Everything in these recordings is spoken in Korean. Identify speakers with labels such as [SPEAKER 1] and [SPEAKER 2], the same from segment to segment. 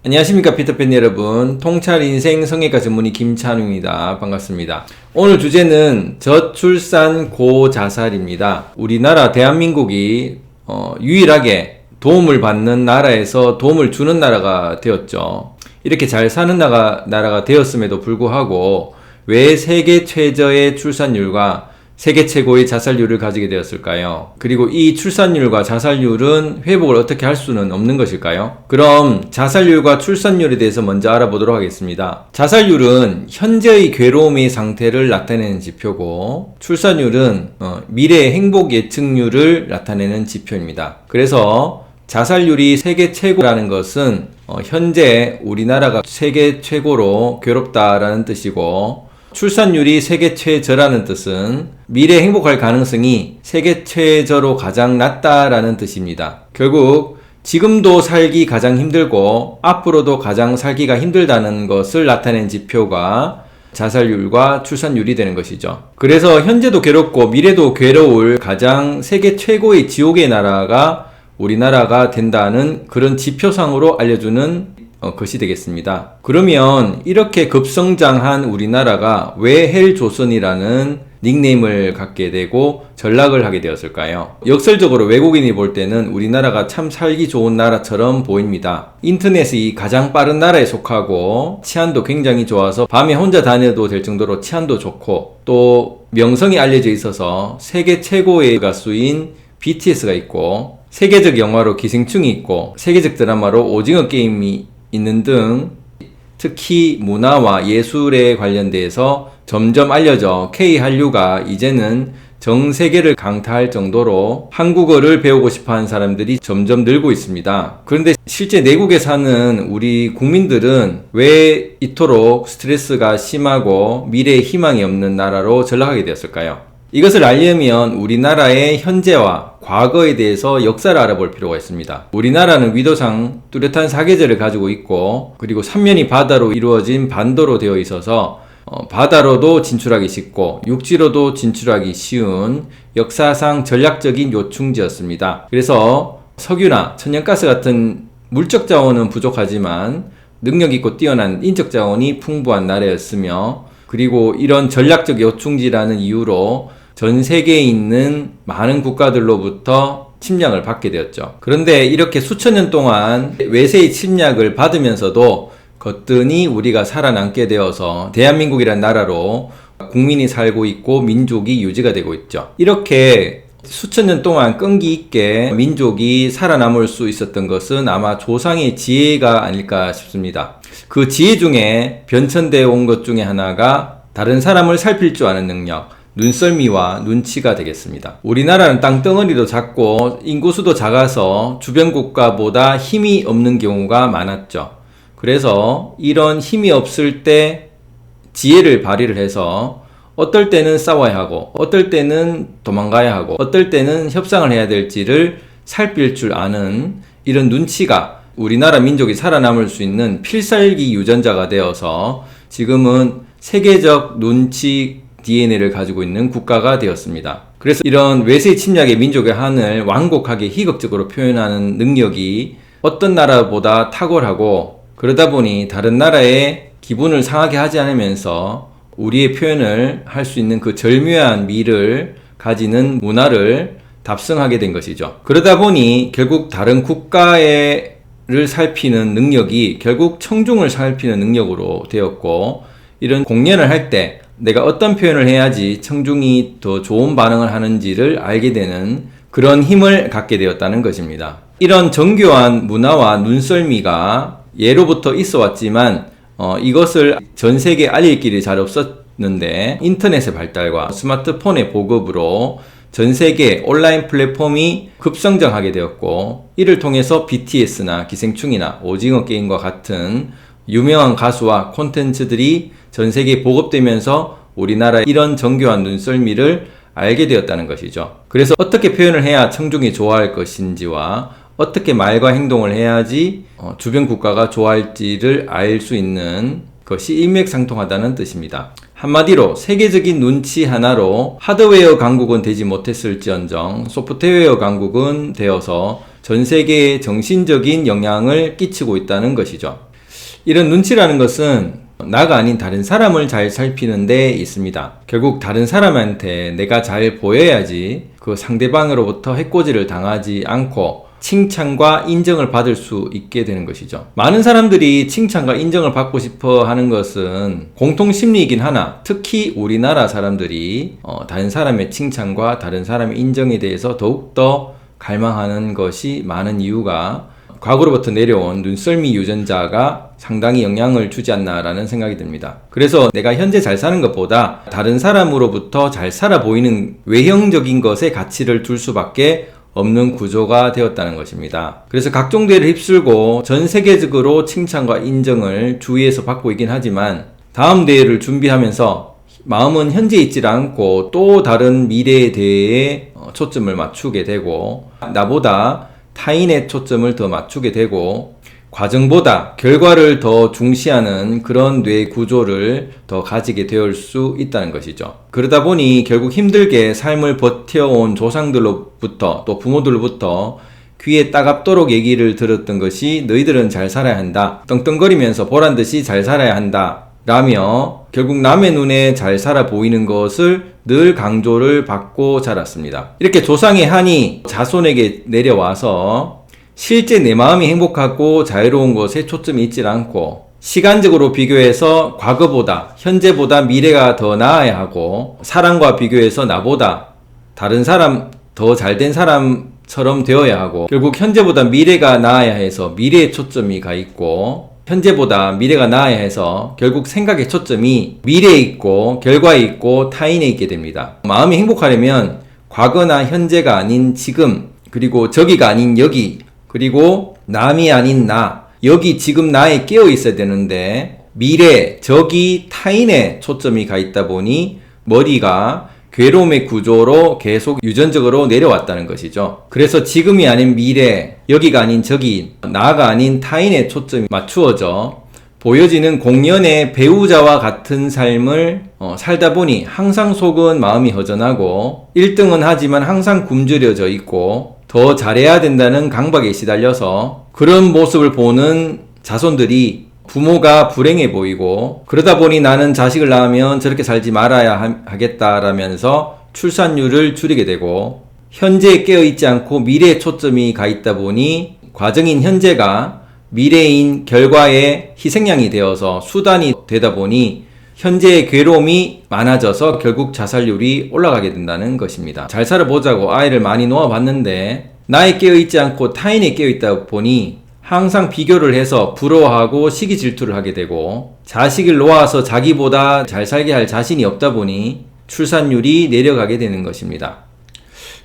[SPEAKER 1] 안녕하십니까 피터팬 여러분, 통찰인생 성형외과 전문의 김찬우입니다. 반갑습니다. 오늘 주제는 저출산 고자살입니다. 우리나라 대한민국이 유일하게 도움을 받는 나라에서 도움을 주는 나라가 되었죠. 이렇게 잘 사는 나라가 되었음에도 불구하고 왜 세계 최저의 출산율과 세계 최고의 자살률을 가지게 되었을까요? 그리고 이 출산율과 자살률은 회복을 어떻게 할 수는 없는 것일까요? 그럼 자살률과 출산율에 대해서 먼저 알아보도록 하겠습니다. 자살률은 현재의 괴로움의 상태를 나타내는 지표고, 출산율은 미래의 행복 예측률을 나타내는 지표입니다. 그래서 자살률이 세계 최고라는 것은 현재 우리나라가 세계 최고로 괴롭다라는 뜻이고, 출산율이 세계 최저라는 뜻은 미래 행복할 가능성이 세계 최저로 가장 낮다라는 뜻입니다. 결국 지금도 살기 가장 힘들고 앞으로도 가장 살기가 힘들다는 것을 나타낸 지표가 자살률과 출산율이 되는 것이죠. 그래서 현재도 괴롭고 미래도 괴로울 가장 세계 최고의 지옥의 나라가 우리나라가 된다는 그런 지표상으로 알려주는 것이 되겠습니다. 그러면 이렇게 급성장한 우리나라가 왜 헬조선이라는 닉네임을 갖게 되고 전락을 하게 되었을까요? 역설적으로 외국인이 볼 때는 우리나라가 참 살기 좋은 나라처럼 보입니다. 인터넷이 가장 빠른 나라에 속하고 치안도 굉장히 좋아서 밤에 혼자 다녀도 될 정도로 치안도 좋고, 또 명성이 알려져 있어서 세계 최고의 가수인 BTS가 있고, 세계적 영화로 기생충이 있고, 세계적 드라마로 오징어 게임이 있는 등 특히 문화와 예술에 관련돼서 점점 알려져 K-한류가 이제는 전 세계를 강타할 정도로 한국어를 배우고 싶어하는 사람들이 점점 늘고 있습니다. 그런데 실제 내국에 사는 우리 국민들은 왜 이토록 스트레스가 심하고 미래에 희망이 없는 나라로 전락하게 되었을까요? 이것을 알려면 우리나라의 현재와 과거에 대해서 역사를 알아볼 필요가 있습니다. 우리나라는 위도상 뚜렷한 사계절을 가지고 있고, 그리고 삼면이 바다로 이루어진 반도로 되어 있어서 바다로도 진출하기 쉽고 육지로도 진출하기 쉬운 역사상 전략적인 요충지였습니다. 그래서 석유나 천연가스 같은 물적 자원은 부족하지만 능력 있고 뛰어난 인적 자원이 풍부한 나라였으며, 그리고 이런 전략적 요충지라는 이유로 전 세계에 있는 많은 국가들로부터 침략을 받게 되었죠. 그런데 이렇게 수천 년 동안 외세의 침략을 받으면서도 거뜬히 우리가 살아남게 되어서 대한민국이라는 나라로 국민이 살고 있고 민족이 유지가 되고 있죠. 이렇게 수천 년 동안 끈기 있게 민족이 살아남을 수 있었던 것은 아마 조상의 지혜가 아닐까 싶습니다. 그 지혜 중에 변천되어 온 것 중에 하나가 다른 사람을 살필 줄 아는 능력, 눈썰미와 눈치가 되겠습니다. 우리나라는 땅덩어리도 작고 인구수도 작아서 주변 국가보다 힘이 없는 경우가 많았죠. 그래서 이런 힘이 없을 때 지혜를 발휘를 해서 어떨 때는 싸워야 하고, 어떨 때는 도망가야 하고, 어떨 때는 협상을 해야 될지를 살필 줄 아는 이런 눈치가 우리나라 민족이 살아남을 수 있는 필살기 유전자가 되어서 지금은 세계적 눈치 DNA를 가지고 있는 국가가 되었습니다. 그래서 이런 외세 침략의 민족의 한을 완곡하게 희극적으로 표현하는 능력이 어떤 나라보다 탁월하고, 그러다 보니 다른 나라의 기분을 상하게 하지 않으면서 우리의 표현을 할 수 있는 그 절묘한 미를 가지는 문화를 답성하게 된 것이죠. 그러다 보니 결국 다른 국가를 살피는 능력이 결국 청중을 살피는 능력으로 되었고, 이런 공연을 할 때 내가 어떤 표현을 해야지 청중이 더 좋은 반응을 하는지를 알게 되는 그런 힘을 갖게 되었다는 것입니다. 이런 정교한 문화와 눈썰미가 예로부터 있어 왔지만 이것을 전 세계에 알릴 길이 잘 없었는데, 인터넷의 발달과 스마트폰의 보급으로 전 세계 온라인 플랫폼이 급성장하게 되었고, 이를 통해서 BTS나 기생충이나 오징어 게임과 같은 유명한 가수와 콘텐츠들이 전 세계에 보급되면서 우리나라의 이런 정교한 눈썰미를 알게 되었다는 것이죠. 그래서 어떻게 표현을 해야 청중이 좋아할 것인지와 어떻게 말과 행동을 해야지 주변 국가가 좋아할지를 알 수 있는 것이 일맥상통하다는 뜻입니다. 한마디로 세계적인 눈치 하나로 하드웨어 강국은 되지 못했을지언정 소프트웨어 강국은 되어서 전 세계에 정신적인 영향을 끼치고 있다는 것이죠. 이런 눈치라는 것은 나가 아닌 다른 사람을 잘 살피는 데 있습니다. 결국 다른 사람한테 내가 잘 보여야지 그 상대방으로부터 해코지를 당하지 않고 칭찬과 인정을 받을 수 있게 되는 것이죠. 많은 사람들이 칭찬과 인정을 받고 싶어 하는 것은 공통 심리이긴 하나, 특히 우리나라 사람들이 다른 사람의 칭찬과 다른 사람의 인정에 대해서 더욱더 갈망하는 것이 많은 이유가 과거로부터 내려온 눈썰미 유전자가 상당히 영향을 주지 않나라는 생각이 듭니다. 그래서 내가 현재 잘 사는 것보다 다른 사람으로부터 잘 살아 보이는 외형적인 것에 가치를 둘 수밖에 없는 구조가 되었다는 것입니다. 그래서 각종 대회를 휩쓸고 전 세계적으로 칭찬과 인정을 주위에서 받고 있긴 하지만 다음 대회를 준비하면서 마음은 현재 있지 않고 또 다른 미래에 대해 초점을 맞추게 되고 나보다 타인의 초점을 더 맞추게 되고 과정보다 결과를 더 중시하는 그런 뇌 구조를 더 가지게 될 수 있다는 것이죠. 그러다 보니 결국 힘들게 삶을 버텨온 조상들로부터 또 부모들로부터 귀에 따갑도록 얘기를 들었던 것이 너희들은 잘 살아야 한다. 떵떵거리면서 보란듯이 잘 살아야 한다. 라며 결국 남의 눈에 잘 살아 보이는 것을 늘 강조를 받고 자랐습니다. 이렇게 조상의 한이 자손에게 내려와서 실제 내 마음이 행복하고 자유로운 것에 초점이 있지 않고 시간적으로 비교해서 과거보다 현재보다 미래가 더 나아야 하고 사람과 비교해서 나보다 다른 사람 더 잘된 사람처럼 되어야 하고 결국 현재보다 미래가 나아야 해서 미래에 초점이 가 있고 현재보다 미래가 나아야 해서 결국 생각의 초점이 미래에 있고 결과에 있고 타인에 있게 됩니다. 마음이 행복하려면 과거나 현재가 아닌 지금 그리고 저기가 아닌 여기 그리고 남이 아닌 나 여기 지금 나에 깨어 있어야 되는데 미래 저기 타인에 초점이 가 있다 보니 머리가 괴로움의 구조로 계속 유전적으로 내려왔다는 것이죠. 그래서 지금이 아닌 미래, 여기가 아닌 저기, 나가 아닌 타인에 초점이 맞추어져 보여지는 공연의 배우자와 같은 삶을 살다 보니 항상 속은 마음이 허전하고 1등은 하지만 항상 굶주려져 있고 더 잘해야 된다는 강박에 시달려서 그런 모습을 보는 자손들이 부모가 불행해 보이고 그러다 보니 나는 자식을 낳으면 저렇게 살지 말아야 하겠다라면서 출산율을 줄이게 되고 현재에 깨어있지 않고 미래에 초점이 가 있다 보니 과정인 현재가 미래인 결과의 희생양이 되어서 수단이 되다 보니 현재의 괴로움이 많아져서 결국 자살률이 올라가게 된다는 것입니다. 잘 살아보자고 아이를 많이 놓아봤는데 나에 깨어있지 않고 타인에 깨어있다 보니 항상 비교를 해서 부러워하고 시기 질투를 하게 되고 자식을 놓아서 자기보다 잘 살게 할 자신이 없다 보니 출산율이 내려가게 되는 것입니다.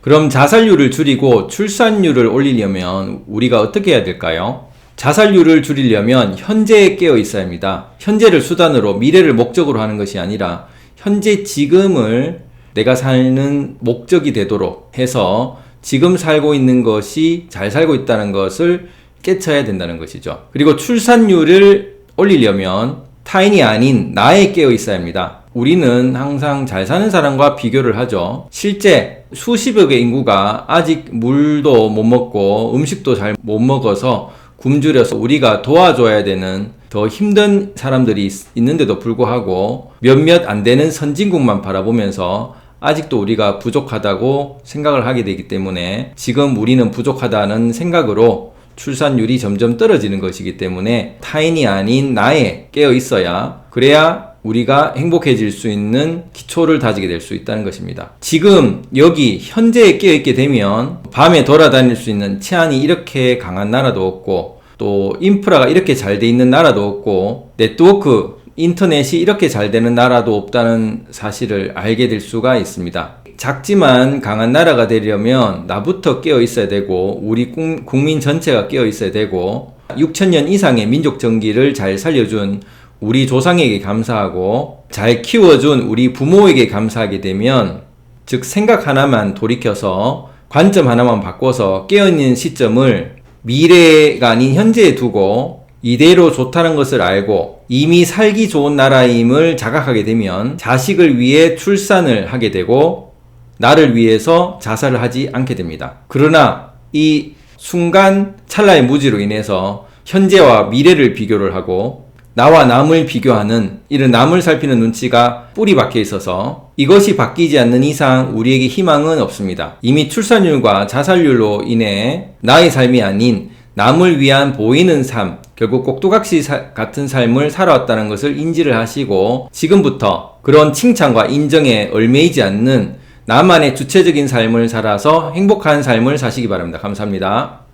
[SPEAKER 1] 그럼 자살률을 줄이고 출산율을 올리려면 우리가 어떻게 해야 될까요? 자살률을 줄이려면 현재에 깨어 있어야 합니다. 현재를 수단으로 미래를 목적으로 하는 것이 아니라 현재 지금을 내가 사는 목적이 되도록 해서 지금 살고 있는 것이 잘 살고 있다는 것을 깨쳐야 된다는 것이죠. 그리고 출산율을 올리려면 타인이 아닌 나에 깨어 있어야 합니다. 우리는 항상 잘 사는 사람과 비교를 하죠. 실제 수십억의 인구가 아직 물도 못 먹고 음식도 잘 못 먹어서 굶주려서 우리가 도와줘야 되는 더 힘든 사람들이 있는데도 불구하고 몇몇 안 되는 선진국만 바라보면서 아직도 우리가 부족하다고 생각을 하게 되기 때문에 지금 우리는 부족하다는 생각으로 출산율이 점점 떨어지는 것이기 때문에 타인이 아닌 나에 깨어 있어야 그래야 우리가 행복해질 수 있는 기초를 다지게 될 수 있다는 것입니다. 지금 여기 현재에 깨어 있게 되면 밤에 돌아다닐 수 있는 치안이 이렇게 강한 나라도 없고 또 인프라가 이렇게 잘 돼 있는 나라도 없고 네트워크 인터넷이 이렇게 잘 되는 나라도 없다는 사실을 알게 될 수가 있습니다. 작지만 강한 나라가 되려면 나부터 깨어 있어야 되고 우리 국민 전체가 깨어 있어야 되고 6,000년 이상의 민족 정기를 잘 살려준 우리 조상에게 감사하고 잘 키워준 우리 부모에게 감사하게 되면 즉 생각 하나만 돌이켜서 관점 하나만 바꿔서 깨어있는 시점을 미래가 아닌 현재에 두고 이대로 좋다는 것을 알고 이미 살기 좋은 나라임을 자각하게 되면 자식을 위해 출산을 하게 되고 나를 위해서 자살을 하지 않게 됩니다. 그러나 이 순간 찰나의 무지로 인해서 현재와 미래를 비교를 하고 나와 남을 비교하는 이런 남을 살피는 눈치가 뿌리 박혀 있어서 이것이 바뀌지 않는 이상 우리에게 희망은 없습니다. 이미 출산율과 자살률로 인해 나의 삶이 아닌 남을 위한 보이는 삶, 결국 꼭두각시 같은 삶을 살아왔다는 것을 인지를 하시고 지금부터 그런 칭찬과 인정에 얽매이지 않는 나만의 주체적인 삶을 살아서 행복한 삶을 사시기 바랍니다. 감사합니다.